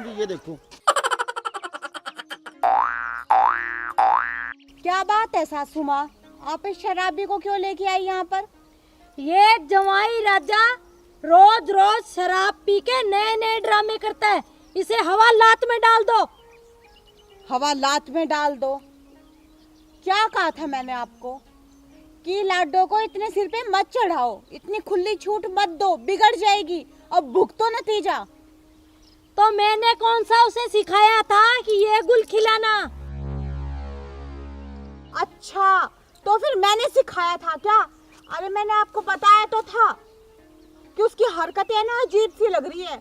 दूंगी, ये देखो। क्या बात है सासू माँ, आप इस शराबी को क्यों लेके आई यहाँ पर? ये जमाई राजा रोज रोज शराब पी के नए नए ड्रामे करता है, इसे हवा लात में डाल दो। हवा लात में डाल दो? क्या कहा था मैंने आपको कि लाडो को इतने सिर पे मत चढ़ाओ, इतनी खुली छूट मत दो, बिगड़ जाएगी। अब भुगतो नतीजा। तो मैंने कौन सा उसे सिखाया था कि ये गुल खिलाना? अच्छा, तो फिर मैंने सिखाया था क्या? अरे मैंने आपको बताया तो था कि उसकी हरकतें ना अजीब सी लग रही है।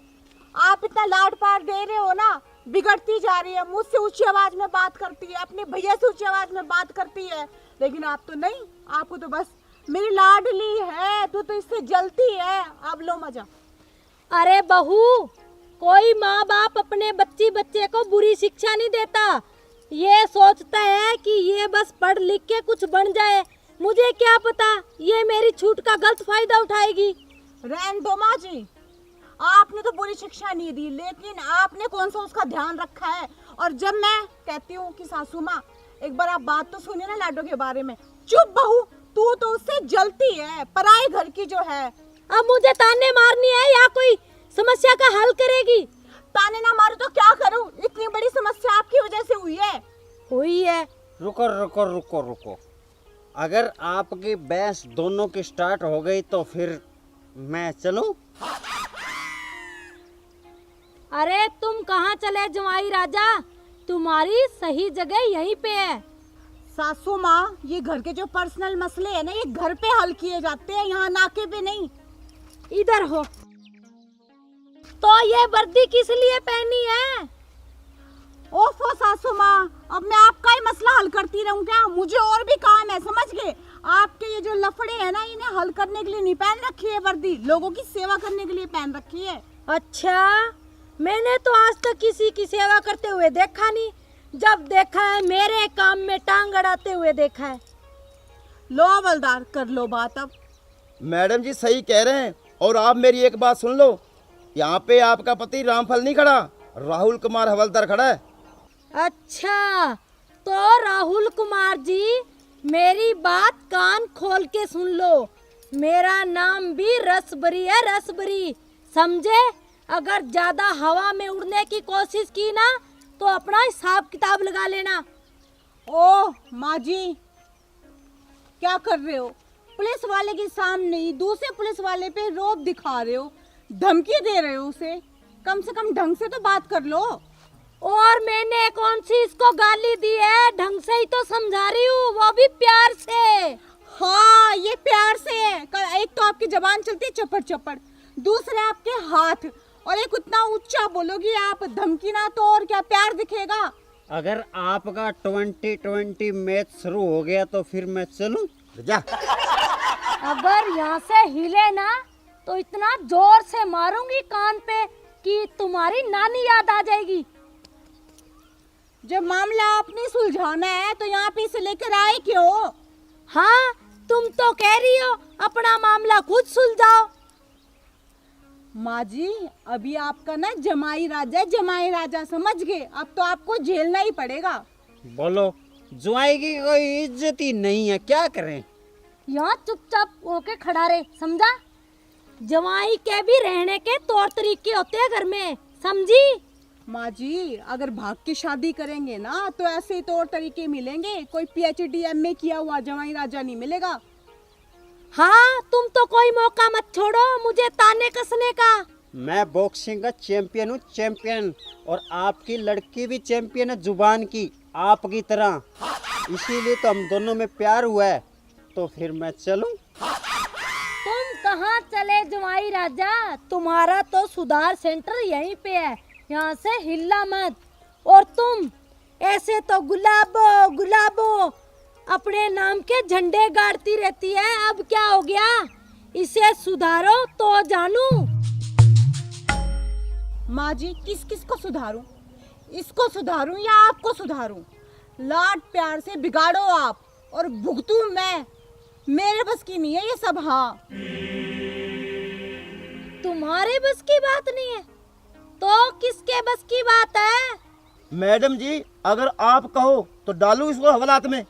आप इतना लाड प्यार दे रहे हो ना, बिगड़ती जा रही है। मुझसे ऊंची आवाज में बात करती है, अपने भैया से ऊंची आवाज में बात करती है, लेकिन आप तो नहीं। आपको तो बस मेरी लाडली है, तू तो इससे जलती है। अब लो मजा। अरे बहू, कोई माँ बाप अपने बच्चे को बुरी शिक्षा नहीं देता। ये सोचता है कि ये बस पढ़ लिख के कुछ बन जाए। मुझे क्या पता ये मेरी छूट का गलत फायदा उठाएगी। रहने दो माँ जी, आपने तो बुरी शिक्षा नहीं दी, लेकिन आपने कौन सा उसका ध्यान रखा है। और जब मैं कहती हूँ कि सासू माँ एक बार आप बात तो सुनिए ना लाडो के बारे में। चुप बहू, तू तो उससे जलती है, पराए घर की जो है। अब मुझे ताने मारनी है या कोई समस्या का हल करेगी? ताने ना मारो तो क्या करूं? इतनी बड़ी समस्या आपकी वजह से हुई है। रुको रुको रुको रुको, अगर आपकी बहस दोनों की स्टार्ट हो गई तो फिर मैं चलूं? अरे तुम कहाँ चले जमाई राजा, तुम्हारी सही जगह यहीं पे है। सासू माँ, ये घर के जो पर्सनल मसले है ना, ये घर पे हल किए जाते हैं, यहाँ नाके पे नहीं। इधर हो। तो ये वर्दी किस लिए पहनी है? ओफो सासू माँ, अब मैं आपका ही मसला हल करती रहूं क्या? मुझे और भी काम है, समझ गए? आपके ये जो लफड़े है ना, इन्हें हल करने के लिए नहीं पहन रखी है वर्दी, लोगों की सेवा करने के लिए पहन रखी है। अच्छा, मैंने तो आज तक किसी की सेवा करते हुए देखा नहीं। जब देखा है मेरे काम में टांग अड़ाते हुए देखा है। लो हवलदार, कर लो बात अब। मैडम जी सही कह रहे हैं, और आप मेरी एक बात सुन लो, यहाँ पे आपका पति रामफल नहीं खड़ा, राहुल कुमार हवलदार खड़ा है। अच्छा, तो राहुल कुमार जी, मेरी बात कान खोल के सुन लो। मेरा नाम भी रसबरी है, रसबरी, समझे? अगर ज्यादा हवा में उड़ने की कोशिश की ना तो अपना हिसाब किताब लगा लेना। ओ माँ जी, क्या कर रहे हो? पुलिस वाले के सामने ही दूसरे पुलिस वाले पे रौब दिखा रहे हो, धमकी दे रहे हो उसे। कम से कम ढंग से तो बात कर लो। और मैंने कौन सी इसको गाली दी है? ढंग से ही तो समझा रही हूँ, वो भी प्यार से। हाँ, ये प्यार से है। एक तो आपकी जबान चलती है चपड़ चपड़, दूसरे आपके हाथ, और एक उतना ऊंचा बोलोगी आप, धमकी ना तो और क्या प्यार दिखेगा? अगर आपका 2020 मैच शुरू हो गया तो फिर मैं चलूं? जा। अगर यहाँ से हिले ना तो इतना जोर से मारूंगी कान पे कि तुम्हारी नानी याद आ जाएगी। जब मामला आपने सुलझाना है तो यहाँ पे इसे लेकर आए क्यों? हाँ, तुम तो कह रही हो अपना मामला खुद सुलझाओ। माँ जी, अभी आपका ना जमाई राजा, समझ गए? अब तो आपको झेलना ही पड़ेगा। बोलो, जुआई की कोई इज्जत ही नहीं है, क्या करें? यहाँ चुपचाप होके खड़ा रहे, समझा? जवाई के भी रहने के तौर तरीके होते हैं घर में, समझी? माँ जी, अगर भाग के शादी करेंगे ना तो ऐसे ही तौर तरीके मिलेंगे, कोई PhD MA किया हुआ जवाई राजा नहीं मिलेगा। हाँ, तुम तो कोई मौका मत छोड़ो मुझे ताने कसने का। मैं बॉक्सिंग का चैंपियन हूँ, चैंपियन, और आपकी लड़की भी चैंपियन है जुबान की, आपकी तरह। इसीलिए तो हम दोनों में प्यार हुआ है। तो फिर मैं चलूं? तुम कहाँ चले जवाई राजा? तुम्हारा तो सुधार सेंटर यहीं पे है, यहाँ से हिलना मत। और तुम ऐसे तो गुलाबो गुलाबो अपने नाम के झंडे गाड़ती रहती है, अब क्या हो गया? इसे सुधारो तो जानू। माँ जी, किस किस को सुधारूं? इसको सुधारूं या आपको सुधारूं? लाड प्यार से बिगाड़ो आप और भुगतूं मैं। मेरे बस की नहीं है ये सब। हाँ, तुम्हारे बस की बात नहीं है तो किसके बस बस की बात है? मैडम जी, अगर आप कहो तो डालूं इसको हवालात में।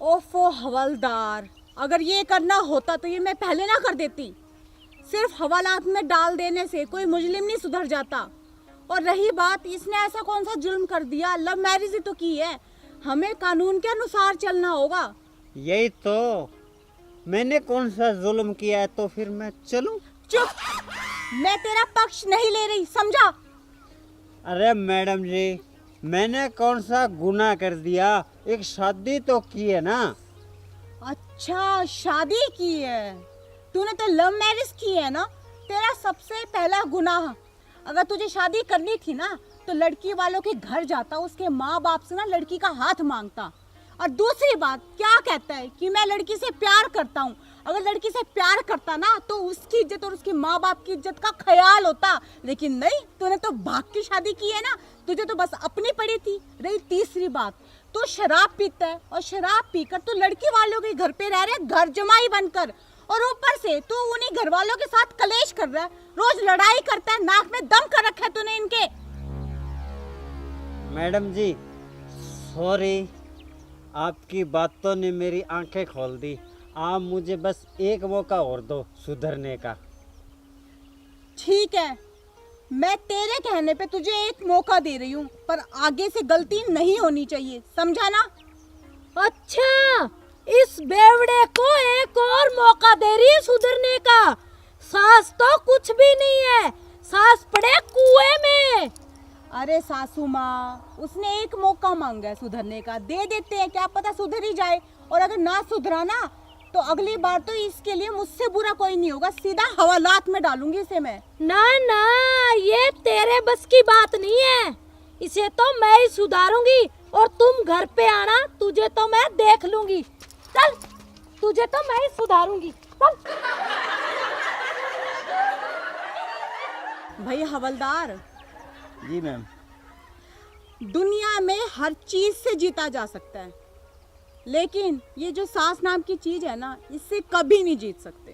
ओफो हवलदार, अगर ये करना होता तो ये मैं पहले ना कर देती। सिर्फ हवालात में डाल देने से कोई मुजरिम नहीं सुधर जाता। और रही बात, इसने ऐसा कौन सा जुल्म कर दिया, लव मैरिज ही तो की है, हमें कानून के अनुसार चलना होगा। यही तो, मैंने कौन सा जुल्म किया है, तो फिर मैं चलूं? चुप, मैं तेरा पक्ष नहीं ले रही, समझा? अरे मैडम जी, मैंने कौन सा गुनाह कर दिया, एक शादी तो की है ना। अच्छा, शादी की है, तूने तो लव मैरिज की है ना। तेरा सबसे पहला गुनाह, अगर तुझे शादी करनी थी ना तो लड़की वालों के घर जाता, उसके माँ बाप से ना लड़की का हाथ मांगता। और दूसरी बात, क्या कहता है कि मैं लड़की से प्यार करता हूँ। अगर लड़की से प्यार करता ना तो उसकी इज्जत और उसके माँ बाप की इज्जत का ख्याल होता, लेकिन नहीं, तूने तो भाग की शादी की है ना, तुझे तो बस अपनी पड़ी थी। रही तीसरी बात, तू शराब पीता है और शराब पीकर तू लड़की वालों के घर पे रह रहे, घर जमाई बनकर, और ऊपर से तू उन्हीं घर वालों के साथ कलेश कर रहा है, रोज लड़ाई करता है, नाक में दम कर रखा है तूने इनके। मैडम जी सॉरी, आपकी बातों ने मेरी आंखें खोल दी। आप मुझे बस एक मौका और दो सुधरने का। ठीक है, मैं तेरे कहने पे तुझे एक मौका दे रही हूँ, पर आगे से गलती नहीं होनी चाहिए, समझा ना? अच्छा, इस बेवड़े को एक और मौका दे रही है सुधरने का। सास तो कुछ भी नहीं है, सास पड़े कुएं में। अरे सासू माँ, उसने एक मौका मांगा है सुधरने का, दे देते हैं, क्या पता सुधर ही जाए। और अगर ना सुधरा ना तो अगली बार तो इसके लिए मुझसे बुरा कोई नहीं होगा, सीधा हवालात में डालूंगी इसे मैं। ना ना, ये तेरे बस की बात नहीं है, इसे तो मैं ही सुधारूंगी। और तुम घर पे आना, तुझे तो मैं देख लूंगी। चल, तुझे तो मैं ही सुधारूंगी, चल। भाई हवलदार, जी मैम। दुनिया में हर चीज से जीता जा सकता है, लेकिन ये जो सास नाम की चीज है ना, इससे कभी नहीं जीत सकते।